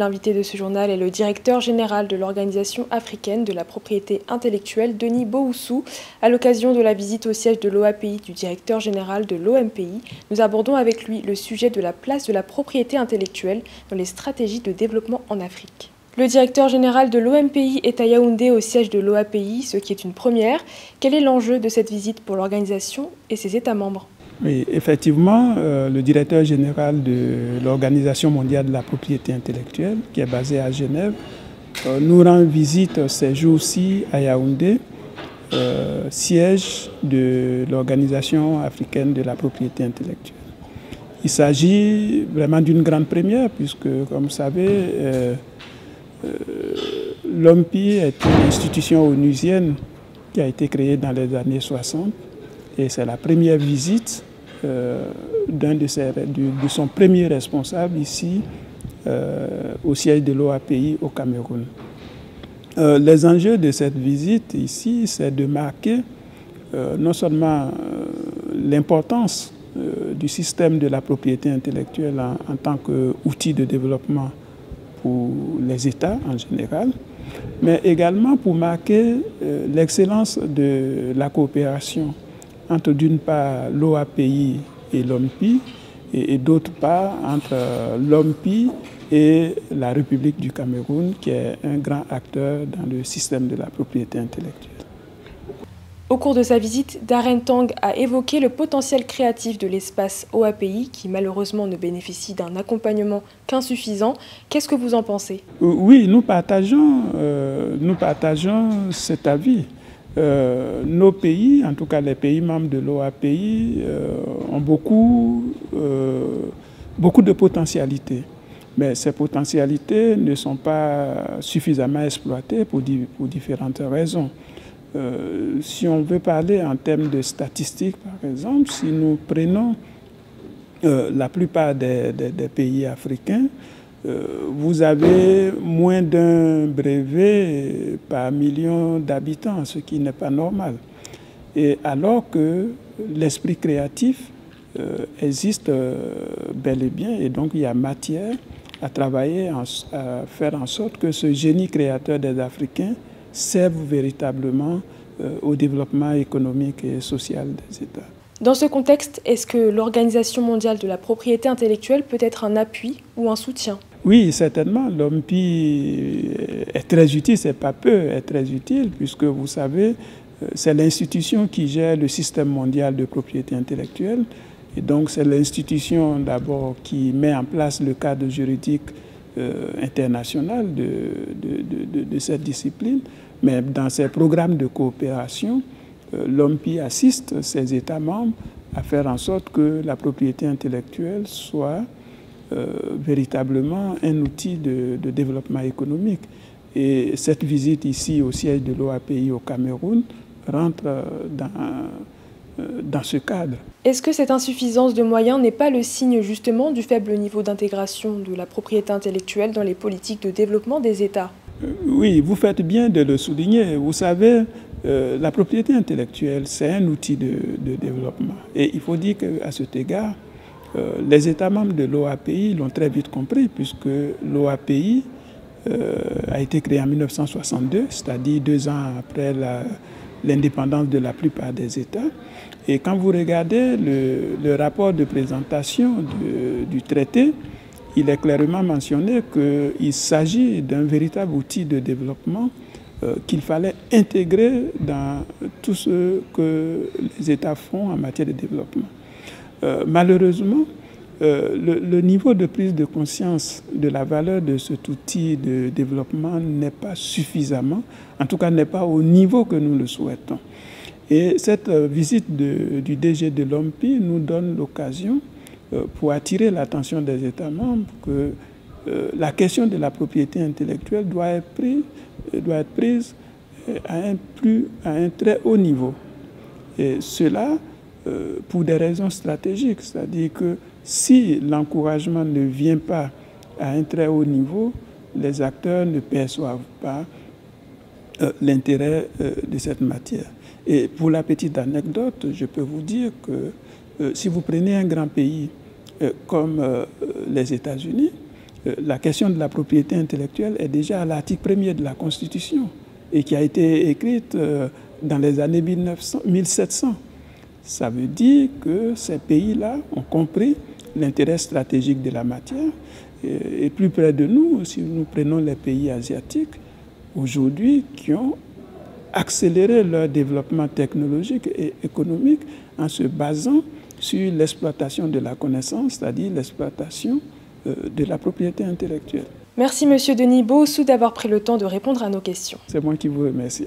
L'invité de ce journal est le directeur général de l'Organisation africaine de la propriété intellectuelle, Denis Bouhoussou. À l'occasion de la visite au siège de l'OAPI du directeur général de l'OMPI, nous abordons avec lui le sujet de la place de la propriété intellectuelle dans les stratégies de développement en Afrique. Le directeur général de l'OMPI est à Yaoundé au siège de l'OAPI, ce qui est une première. Quel est l'enjeu de cette visite pour l'organisation et ses États membres ? Oui, effectivement, le directeur général de l'Organisation mondiale de la propriété intellectuelle, qui est basé à Genève, nous rend visite ces jours-ci à Yaoundé, siège de l'Organisation africaine de la propriété intellectuelle. Il s'agit vraiment d'une grande première, puisque, comme vous savez, l'OMPI est une institution onusienne qui a été créée dans les années 60. Et c'est la première visite de son premier responsable ici au siège de l'OAPI au Cameroun. Les enjeux de cette visite ici, c'est de marquer non seulement l'importance du système de la propriété intellectuelle en tant qu'outil de développement pour les États en général, mais également pour marquer l'excellence de la coopération entre d'une part l'OAPI et l'OMPI et d'autre part entre l'OMPI et la République du Cameroun, qui est un grand acteur dans le système de la propriété intellectuelle. Au cours de sa visite, Darren Tang a évoqué le potentiel créatif de l'espace OAPI qui malheureusement ne bénéficie d'un accompagnement qu'insuffisant. Qu'est-ce que vous en pensez ? Oui, nous partageons cet avis. Nos pays, en tout cas les pays membres de l'OAPI, ont beaucoup de potentialités. Mais ces potentialités ne sont pas suffisamment exploitées pour différentes raisons. Si on veut parler en termes de statistiques, par exemple, si nous prenons la plupart des pays africains, vous avez moins d'un brevet par million d'habitants, ce qui n'est pas normal. Et alors que l'esprit créatif existe bel et bien, et donc il y a matière à travailler, à faire en sorte que ce génie créateur des Africains serve véritablement au développement économique et social des États. Dans ce contexte, est-ce que l'Organisation mondiale de la propriété intellectuelle peut être un appui ou un soutien ? Oui, certainement. L'OMPI est très utile, c'est pas peu, est très utile, puisque vous savez, c'est l'institution qui gère le système mondial de propriété intellectuelle. Et donc, c'est l'institution d'abord qui met en place le cadre juridique international de cette discipline. Mais dans ses programmes de coopération, l'OMPI assiste ses États membres à faire en sorte que la propriété intellectuelle soit véritablement un outil de développement économique. Et cette visite ici au siège de l'OAPI au Cameroun rentre dans ce cadre. Est-ce que cette insuffisance de moyens n'est pas le signe justement du faible niveau d'intégration de la propriété intellectuelle dans les politiques de développement des États ? Oui, vous faites bien de le souligner. Vous savez, la propriété intellectuelle, c'est un outil de développement. Et il faut dire qu'à cet égard, les États membres de l'OAPI l'ont très vite compris, puisque l'OAPI a été créée en 1962, c'est-à-dire 2 ans après l'indépendance de la plupart des États. Et quand vous regardez le rapport de présentation du traité, il est clairement mentionné qu'il s'agit d'un véritable outil de développement qu'il fallait intégrer dans tout ce que les États font en matière de développement. Malheureusement, le niveau de prise de conscience de la valeur de cet outil de développement n'est pas suffisamment, en tout cas n'est pas au niveau que nous le souhaitons. Et cette visite du DG de l'OMPI nous donne l'occasion pour attirer l'attention des États membres que la question de la propriété intellectuelle doit être prise à un très haut niveau. Et cela pour des raisons stratégiques, c'est-à-dire que si l'encouragement ne vient pas à un très haut niveau, les acteurs ne perçoivent pas l'intérêt de cette matière. Et pour la petite anecdote, je peux vous dire que si vous prenez un grand pays comme les États-Unis, la question de la propriété intellectuelle est déjà à l'article 1er de la Constitution et qui a été écrite dans les années 1700. Ça veut dire que ces pays-là ont compris l'intérêt stratégique de la matière. Et plus près de nous, si nous prenons les pays asiatiques, aujourd'hui, qui ont accéléré leur développement technologique et économique en se basant sur l'exploitation de la connaissance, c'est-à-dire l'exploitation de la propriété intellectuelle. Merci Monsieur Denis Bououssou d'avoir pris le temps de répondre à nos questions. C'est moi qui vous remercie.